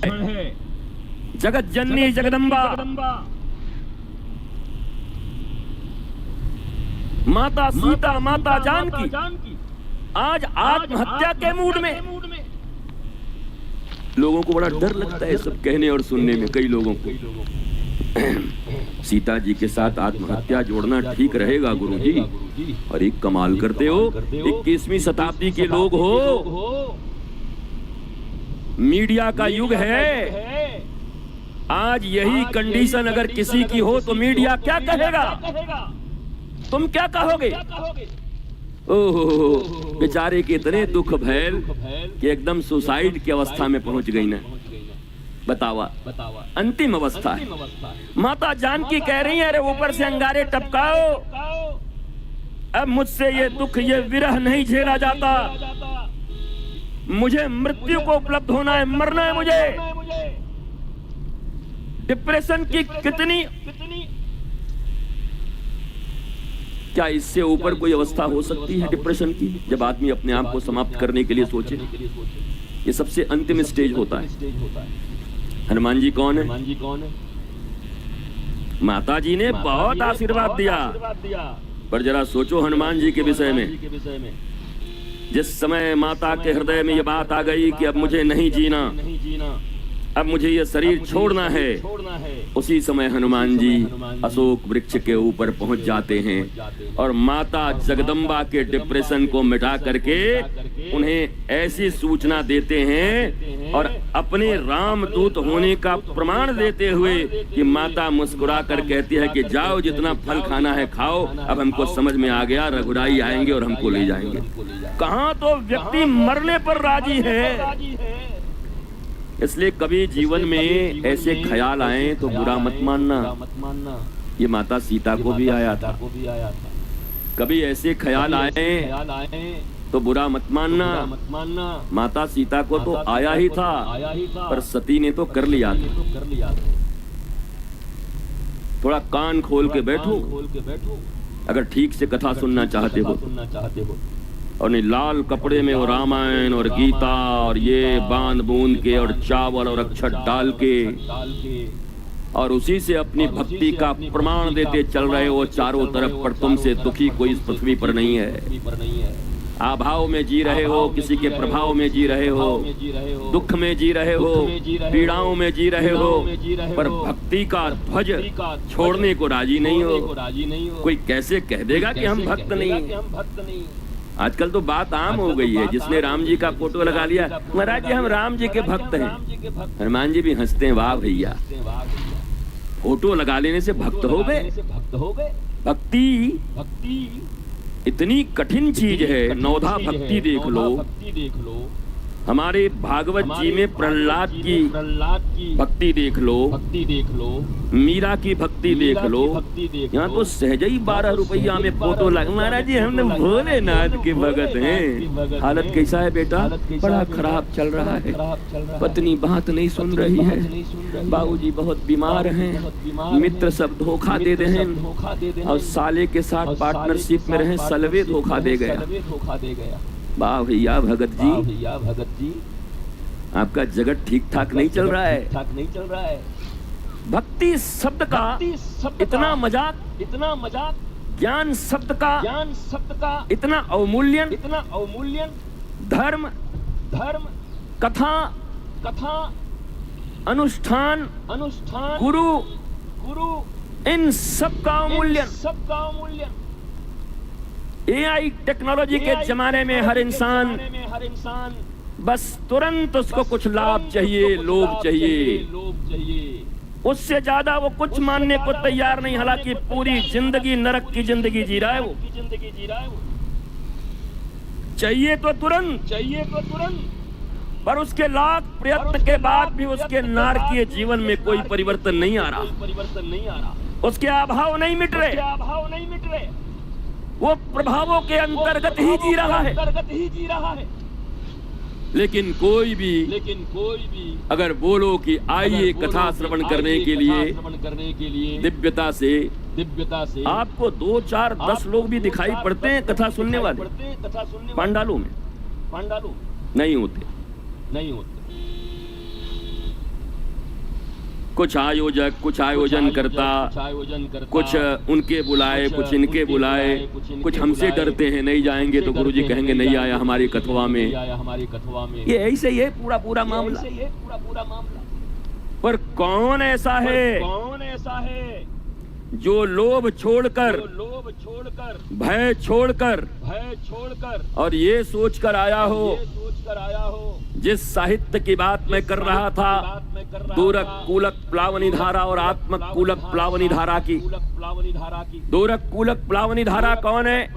जगत जननी जगदम्बा माता सीता माता जानकी आज आत्महत्या के मूड में। लोगों को बड़ा डर लगता है सब कहने और सुनने में। कई लोगों को सीता जी के साथ आत्महत्या जोड़ना ठीक रहेगा गुरुजी। और एक कमाल करते हो, 21वीं शताब्दी के लोग हो, मीडिया का युग है। आज यही कंडीशन अगर किसी की हो तो मीडिया क्या कहेगा, तुम क्या कहोगे? ओहो, बेचारे के इतने दुख भैल कि एकदम सुसाइड की अवस्था में पहुंच गई ना। बतावा, अंतिम अवस्था है। माता जानकी कह रही है, अरे ऊपर से अंगारे टपकाओ, अब मुझसे ये दुख ये विरह नहीं झेला जाता, मुझे मृत्यु को उपलब्ध होना है, मरना है मुझे। डिप्रेशन की कितनी क्या इससे ऊपर कोई अवस्था हो सकती है डिप्रेशन की, जब आदमी अपने आप को समाप्त करने के लिए सोचे? ये सबसे अंतिम स्टेज होता है। हनुमान जी कौन है? माता जी ने बहुत आशीर्वाद दिया, पर जरा सोचो हनुमान जी के विषय में। जिस समय माता के हृदय में ये बात आ गई कि अब मुझे नहीं जीना, अब मुझे ये शरीर छोड़ना है, उसी समय हनुमान जी अशोक वृक्ष के ऊपर पहुंच जाते हैं और माता जगदम्बा के डिप्रेशन को मिटा करके उन्हें ऐसी सूचना देते हैं और अपने रामदूत होने का प्रमाण देते हुए कि माता मुस्कुरा कर कहती है कि जाओ, जितना फल खाना है खाओ, अब हमको समझ में आ गया, रघुराई आएंगे और हमको ले जाएंगे। कहाँ तो व्यक्ति मरने पर राजी है। इसलिए कभी जीवन में ऐसे ख्याल आए तो बुरा मत मानना। ये माता सीता को भी आया था। कभी ऐसे ख्याल आए तो बुरा मत मानना। माता सीता को तो आया ही था, पर सती ने तो कर लिया था। थोड़ा कान खोल के बैठो अगर ठीक से कथा सुनना चाहते हो। और नहीं लाल कपड़े में और रामायण और गीता और ये बांध बूंद के और चावल और अक्षत डाल के और उसी से अपनी भक्ति का प्रमाण देते चल रहे हो चारों तरफ, पर तुमसे दुखी कोई इस पृथ्वी पर नहीं है। अभाव में जी रहे हो, किसी के प्रभाव में जी रहे हो, दुख में जी रहे हो, पीड़ाओं में जी रहे हो, पर भक्ति का ध्वज छोड़ने को राजी नहीं हो। कोई कैसे कह देगा कि हम भक्त नहीं? आजकल तो बात आम हो गई है, जिसने राम जी का फोटो लगा लिया, महाराज जी हम राम जी के भक्त हैं। हनुमान जी भी हंसते हैं, वाह भैया, फोटो लगा लेने से भक्त हो गए? भक्ति इतनी कठिन चीज है। नौधा भक्ति देख लो, हमारे भागवत जी में प्रहलाद की भक्ति देख लो, मीरा की भक्ति देख लो। यहाँ तो सहज ही 12 रुपया में फोटो लगा। महाराज जी हमने भोलेनाथ के भगत हैं। हालत कैसा है बेटा? बड़ा खराब चल रहा है, पत्नी बात नहीं सुन रही है, बाबूजी बहुत बीमार हैं, मित्र सब धोखा दे रहे हैं और साले के साथ पार्टनरशिप में रहे सलवे धोखा दे गया। वाह भैया भगत जी, आपका जगत ठीक ठाक नहीं चल रहा है। भक्ति शब्द का इतना मजाक, ज्ञान शब्द का इतना अवमूल्यन, धर्म कथा अनुष्ठान गुरु इन सब का अवमूल्यन। AI टेक्नोलॉजी के जमाने में हर इंसान बस तुरंत उसको कुछ लाभ चाहिए, लोभ चाहिए, उससे ज्यादा वो कुछ मानने को तैयार नहीं। हालांकि पूरी जिंदगी नरक की जिंदगी जी रहा है वो। चाहिए तो तुरंत, पर उसके लाख प्रयत्न के बाद भी उसके नारकीय जीवन में कोई परिवर्तन नहीं आ रहा। उसके अभाव नहीं मिट रहे, वो प्रभावों के अंतर्गत ही जी रहा है। लेकिन कोई भी अगर बोलो कि आइए कथा श्रवण करने के लिए दिव्यता से आपको 2, 4, 10 लोग भी दिखाई पड़ते हैं कथा सुनने वाले। पांडालों में नहीं होते। कुछ आयोजक, कुछ आयोजन करता, कुछ उनके बुलाए, कुछ इनके बुलाए, कुछ हमसे डरते हैं नहीं जाएंगे तो गुरुजी कहेंगे नहीं आया हमारी कथवा में। ये ऐसे ही है पूरा पूरा मामला। पर कौन ऐसा है जो लोभ छोड़कर, भय छोड़कर और ये सोचकर आया हो, जिस साहित्य की बात मैं कर रहा था, दूरक कूलक प्लावनी धारा और आत्मक कूलक प्लावनी धारा की। दूरक कूलक प्लावनी धारा कौन है?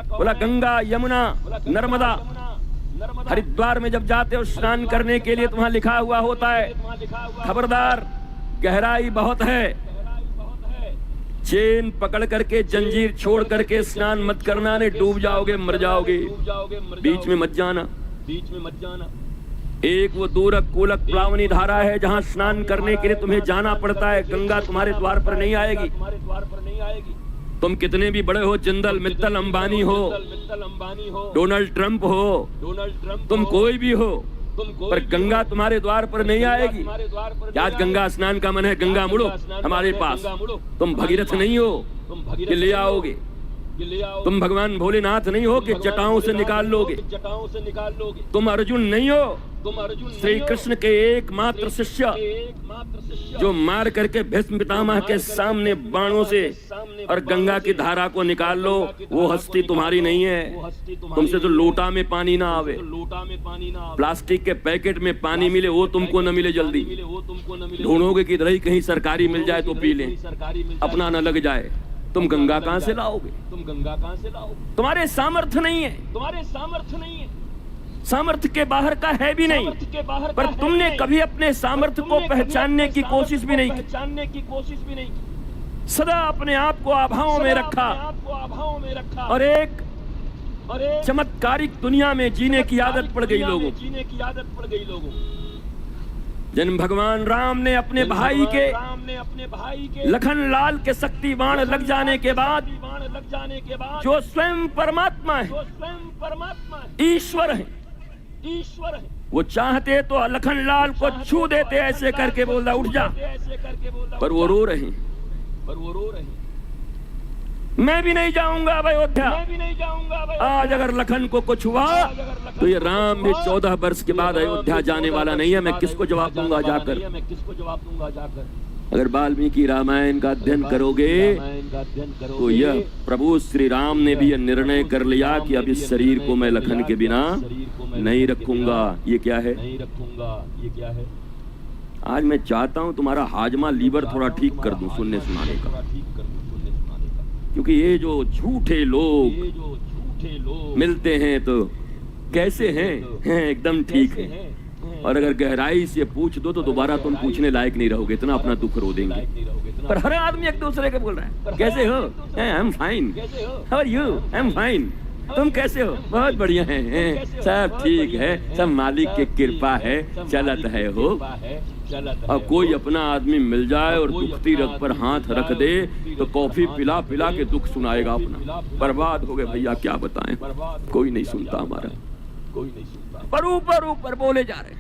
बोला गंगा, यमुना, नर्मदा। हरिद्वार में जब जाते हो स्नान करने के लिए, तुम्हां लिखा हुआ होता है खबरदार गहराई बहुत है, चेन पकड़ करके, जंजीर छोड़ करके स्नान मत करना, नहीं डूब जाओगे, मर जाओगे, बीच में मत जाना। एक वो दूरक कूलक प्लावनी धारा है जहां स्नान करने के लिए तुम्हें जाना पड़ता है। गंगा तुम्हारे द्वार पर नहीं आएगी। तुम कितने भी बड़े हो, जिंदल मित्तल अंबानी हो, डोनाल्ड ट्रंप हो, तुम कोई भी हो, पर गंगा तुम्हारे द्वार पर नहीं आएगी। आज गंगा स्नान का मन है, गंगा मुड़ो हमारे पास। तुम भगीरथ नहीं हो कि ले आओगे, तुम भगवान भोलेनाथ नहीं हो कि जटाओं से निकाल लोगे, तुम अर्जुन नहीं हो, श्री कृष्ण के एकमात्र शिष्य जो मार करके भीष्म पितामह के सामने बाणों से और गंगा की धारा को निकाल लो, वो हस्ती तुम्हारी नहीं है। तुमसे तो लोटा में पानी ना आवे, प्लास्टिक के पैकेट में पानी मिले वो तुमको न मिले, जल्दी ढूंढोगे कि इधर ही कहीं सरकारी मिल जाए तो पी लें, अपना न लग जाए। तुम गंगा कहां से लाओगे? तुम्हारे सामर्थ्य नहीं है, सामर्थ्य के बाहर का है भी नहीं। पर तुमने कभी अपने सामर्थ्य को पहचानने की कोशिश भी नहीं की। सदा अपने आप को आभाओं में रखा और एक चमत्कारिक दुनिया में जीने की आदत पड़ गई लोगों। जन भगवान राम ने अपने भाई के लखन लाल के शक्ति बाण लग जाने के बाद, जो स्वयं परमात्मा है, ईश्वर है, वो चाहते तो लखन लाल को छू देते, ऐसे करके बोलता उठ जा, पर वो रो रहे हैं। मैं भी नहीं जाऊंगा अब अयोध्या। आज अगर लखन को कुछ हुआ तो ये राम भी 14 वर्ष के बाद अयोध्या जाने वाला नहीं है। मैं किसको जवाब दूंगा जाकर? अगर वाल्मीकि रामायण का अध्ययन करोगे तो यह प्रभु श्री राम ने भी यह निर्णय कर लिया कि अब इस शरीर को मैं लखन के बिना नहीं रखूंगा। ये क्या है? आज मैं चाहता हूं तुम्हारा हाजमा, लीवर थोड़ा ठीक कर दूं सुनने सुनाने का, क्योंकि ये जो झूठे लोग मिलते हैं तो कैसे हैं एकदम ठीक है, और अगर गहराई से पूछ दो तो दोबारा तुम पूछने लायक नहीं रहोगे, इतना अपना दुख रो देंगे। पर हर आदमी एक दूसरे को बोल रहा है कैसे हो? I am fine, how are you? I am fine. तुम कैसे हो? बहुत बढ़िया हैं, सब ठीक है, सब मालिक की कृपा है, चलत है हो। और कोई अपना आदमी मिल जाए और दुखती रग पर हाथ रख दे तो कॉफी पिला पिला के दुख सुनाएगा अपना। बर्बाद हो गए भैया, क्या बताएं, कोई नहीं सुनता हमारा, पर ऊपर बोले जा रहे हैं,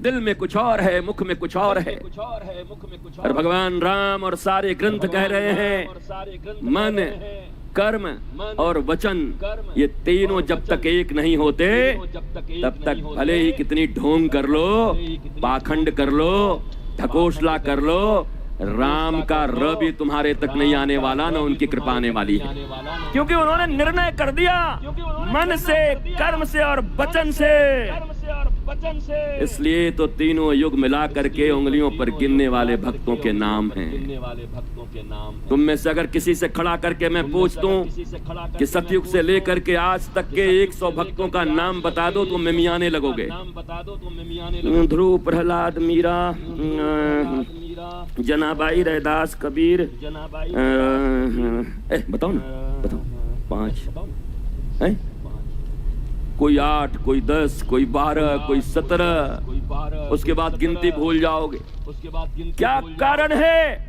दिल में कुछ और है, मुख में कुछ और है। और भगवान राम और सारे ग्रंथ कह रहे हैं मन, कर्म और वचन, ये तीनों जब तक एक नहीं होते तब तक भले ही कितनी ढोंग कर लो, पाखंड कर लो, ढकोसला कर लो, राम का र भी तुम्हारे तक नहीं आने वाला, न उनकी कृपा आने वाली है। क्योंकि उन्होंने निर्णय कर दिया मन से, कर्म से और वचन से। इसलिए तो तीनों युग मिला करके उंगलियों पर गिनने वाले भक्तों के नाम हैं। तुम में से अगर किसी से खड़ा करके मैं पूछ दूं कि सतयुग से लेकर के आज तक के 100 भक्तों का नाम बता दो तो मिमियाने लगोगे। ध्रुव, प्रहलाद, मीरा, जनाबाई, रैदास, कबीर, बताओ ना, बताओ 5, कोई 8, कोई 10, कोई 12, कोई 17, उसके बाद गिनती भूल जाओगे। क्या कारण है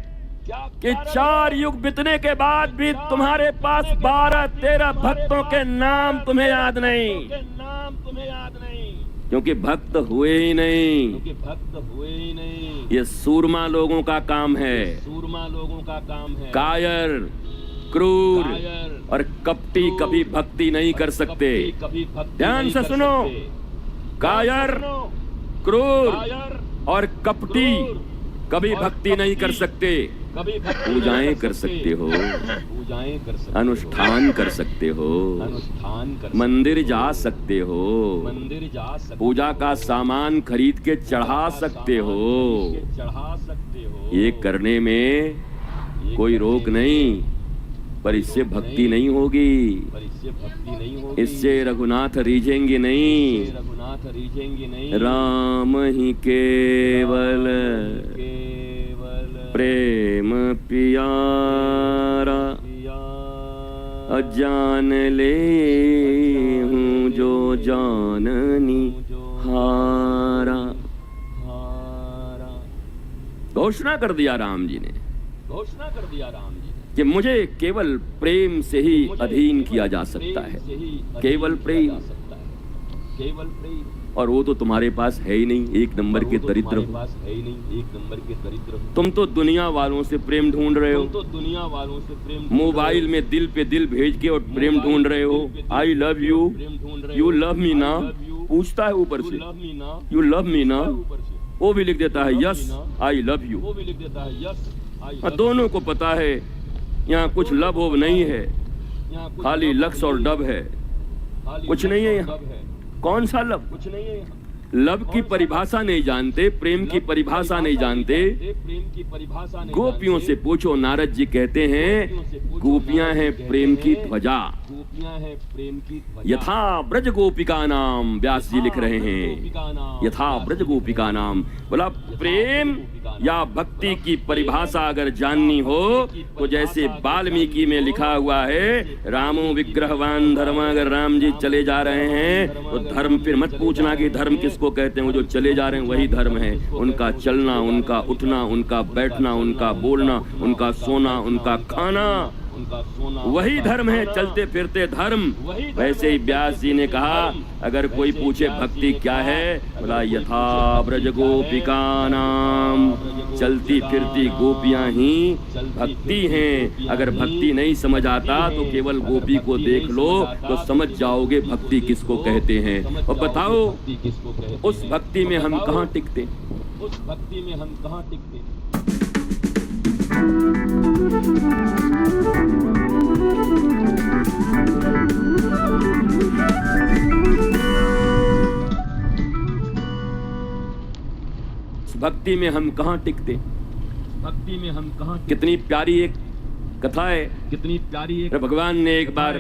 कि 4 युग बीतने के बाद भी तुम्हारे पास 12-13 भक्तों के नाम तुम्हें याद नहीं? क्योंकि भक्त हुए ही नहीं। क्योंकि भक्त हुए ही नहीं। ये सूरमा लोगों का काम है। सूरमा लोगों का काम है। कायर, क्रूर कायर और कपटी कभी भक्ति नहीं कर सकते। कभी भक्ति ध्यान नहीं से कर सुनो। सकते। कायर, सुनो। क्रूर कायर और कपटी कभी और भक्ति नहीं कर कपटी सकते। कभी भक्ति पूजाएं नहीं कर सकते हो, पूजाएं कर सकते अनुष्ठान कर सकते हो, हो। अनुष्ठान कर सकते मंदिर हो। जा सकते हो, मंदिर जा सकते पूजा का हो। सामान खरीद के चढ़ा का सकते सामान हो। खरीद के चढ़ा सकते हो। ये करने में ये कोई करने रोक में नहीं, पर इससे भक्ति नहीं होगी। पर इससे भक्ति नहीं होगी। इससे रघुनाथ रीझेंगे नहीं। इससे रघुनाथ रीझेंगे नहीं। राम ही केवल केवल प्रेम प्यारा, अजान ले हूँ जो जाननी हारा। घोषणा कर दिया राम जी ने घोषणा कर दिया राम जी ने कि मुझे केवल प्रेम से ही अधीन किया जा सकता है। केवल प्रेम। केवल प्रेम। और वो तो तुम्हारे पास है ही नहीं, एक नंबर के दरिद्र हो। पास है ही नहीं, एक नंबर के दरिद्र हो। तुम तो दुनिया वालों से प्रेम ढूंढ रहे हो। तुम तो दुनिया वालों से प्रेम मोबाइल में दिल पे दिल भेज के और प्रेम ढूंढ रहे हो। I love you, you love me ना, पूछता है ऊपर से यू लव मी ना, वो भी लिख देता है यस आई लव यू। वो भी लिख देता है यस। दोनों को पता है यहाँ कुछ लब होब नहीं है, खाली लक्स और डब है, कुछ नहीं है यहाँ। कौन सा लब? कुछ नहीं है। लब की परिभाषा नहीं जानते, प्रेम की परिभाषा नहीं जानते। प्रेम की परिभाषा नहीं गोपियों से पूछो, नारद जी कहते हैं गोपियां हैं प्रेम की ध्वजा। गोपियां हैं प्रेम की ध्वजा। यथा ब्रज गोपिका नाम, व्यास जी लिख रहे हैं यथा ब्रज गोपिका नाम। बोला प्रेम या भक्ति की परिभाषा अगर जाननी हो तो जैसे वाल्मीकि में लिखा हुआ है रामो विग्रहवान धर्म, अगर राम जी चले जा रहे हैं तो धर्म फिर मत पूछना कि धर्म किसको कहते हैं, वो जो चले जा रहे हैं वही धर्म है। उनका चलना, उनका उठना, उनका बैठना, उनका बोलना, उनका सोना, उनका खाना, वही धर्म है, चलते फिरते धर्म। वैसे ही व्यास जी ने कहा अगर कोई पूछे भक्ति क्या है, बोला यथा ब्रज गोपिका नाम, चलती फिरती गोपियां ही भक्ति हैं। अगर भक्ति नहीं समझ आता तो केवल गोपी को देख लो तो समझ जाओगे भक्ति किसको कहते हैं। और बताओ उस भक्ति में हम कहाँ टिकते? उस भक्ति में हम कहाँ टिकते? भक्ति में हम कहाँ टिकते? भक्ति में हम कहाँ? कितनी प्यारी एक कथा है। कितनी प्यारी एक भगवान ने एक बार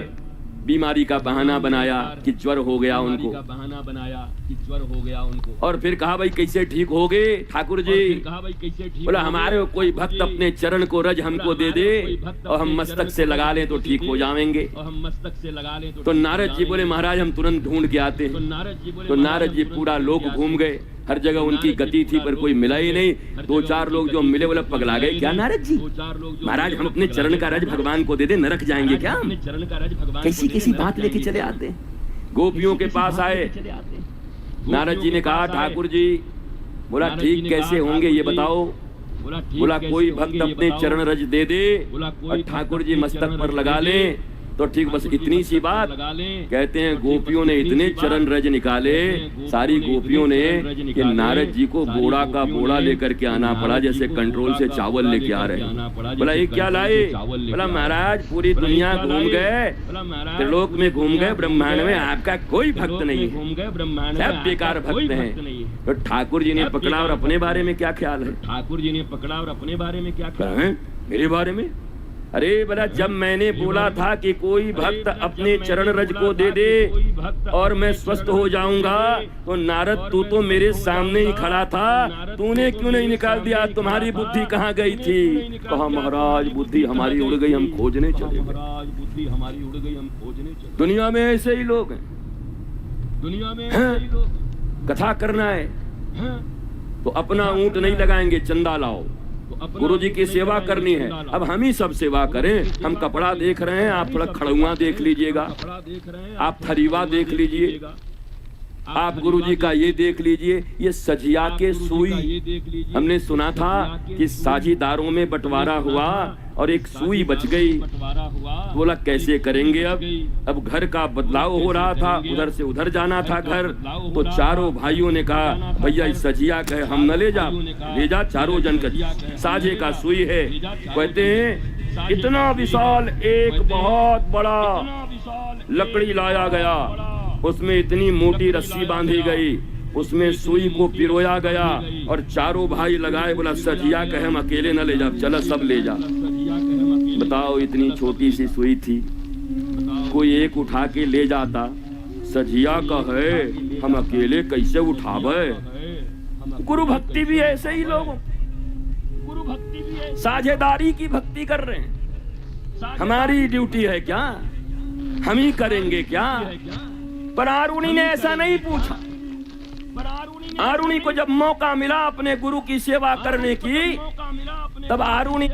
बीमारी का बहाना बनाया कि ज्वर हो गया उनको, बहाना बनाया कि ज्वर हो गया उनको। और फिर कहा भाई कैसे ठीक हो गए ठाकुर जी? कहा भाई कैसे ठीक? बोला हमारे कोई भक्त अपने चरण को रज हमको दे दे और हम मस्तक से लगा लें तो ठीक हो जाएंगे। और हम मस्तक से लगा लें तो नारद जी बोले महाराज हम तुरंत ढूंढ के आते हैं। तो नारद जी पूरा लोक घूम गए, हर जगह उनकी गति थी पर कोई मिला ही नहीं। दो चार लोग जो मिले बोले पगला गए क्या नारद जी? महाराज हम अपने चरण का रज भगवान को दे दे, नरक जाएंगे क्या हम? कैसी कैसी बात लेके चले आते हैं। गोपियों के पास आए, नारद जी ने कहा ठाकुर जी, बोला ठीक कैसे होंगे ये बताओ। बोला कोई भक्त अपने चरण रज दे दे और ठाकुर जी मस्तक पर लगा ले तो ठीक, बस इतनी सी बात। कहते हैं गोपियों ने इतने चरण रज निकाले, सारी गोपियों ने कि नारद जी को बोड़ा का बोड़ा लेकर के आना पड़ा, जैसे कंट्रोल से चावल लेके आ रहे हैं। बोला ये क्या लाए? बोला महाराज पूरी दुनिया घूम गए, त्रिलोक में घूम गए, ब्रह्मांड में आपका कोई भक्त नहीं है, सब बेकार भक्त हैं। तो ठाकुर जी ने पकड़ा और अपने बारे में क्या ख्याल है? ठाकुर जी ने पकड़ा और अपने बारे में क्या ख्याल है? मेरे बारे में? अरे बोला जब मैंने बोला था कि कोई भक्त अपने चरण रज को दे दे और मैं स्वस्थ हो जाऊंगा तो नारद तू तो मेरे सामने ही खड़ा था, तूने क्यों नहीं निकाल दिया? तुम्हारी बुद्धि कहाँ गई थी? कहा महाराज बुद्धि हमारी उड़ गई, हम खोजने चले गए। दुनिया में ऐसे ही लोग हैं, दुनिया में ऐसे ही लोग। कथा करना है तो अपना ऊंट नहीं लगाएंगे, चंदा लाओ। गुरु जी की सेवा करनी है, अब हम ही सब सेवा करें। हम कपड़ा देख रहे हैं, आप थोड़ा खड़ुआ देख लीजिएगा, आप थरीवा देख लीजिए, आप गुरुजी का ये देख लीजिए, ये सजिया के सुई। हमने सुना था कि साझीदारों में बंटवारा हुआ और एक सुई बच गई। बोला कैसे करेंगे अब घर का बदलाव हो रहा था, उधर से उधर जाना था घर। तो चारों भाइयों ने कहा भैया इस सजिया कहे हम न ले जा, चारों जन का साझे का सुई है। कहते हैं इतना विशाल एक बहुत बड़ा लकड़ी लाया गया, उसमें इतनी मोटी रस्सी बांधी गई, उसमें सुई को पिरोया गया और चारों भाई लगाए। बोला सजिया कहे हम अकेले न ले जा, चला सब ले जा। बताओ इतनी छोटी सी सुई थी, कोई एक उठा के ले जाता। सजिया कहे हम अकेले कैसे उठावे। गुरु भक्ति भी ऐसे ही लोग, साझेदारी की भक्ति कर रहे हैं। हमारी ड्यूटी है क्या, हम ही करेंगे क्या। पर आरुणि ने ऐसा नहीं पूछा। आरुणि को जब मौका मिला अपने गुरु की सेवा करने की, तब आरुणि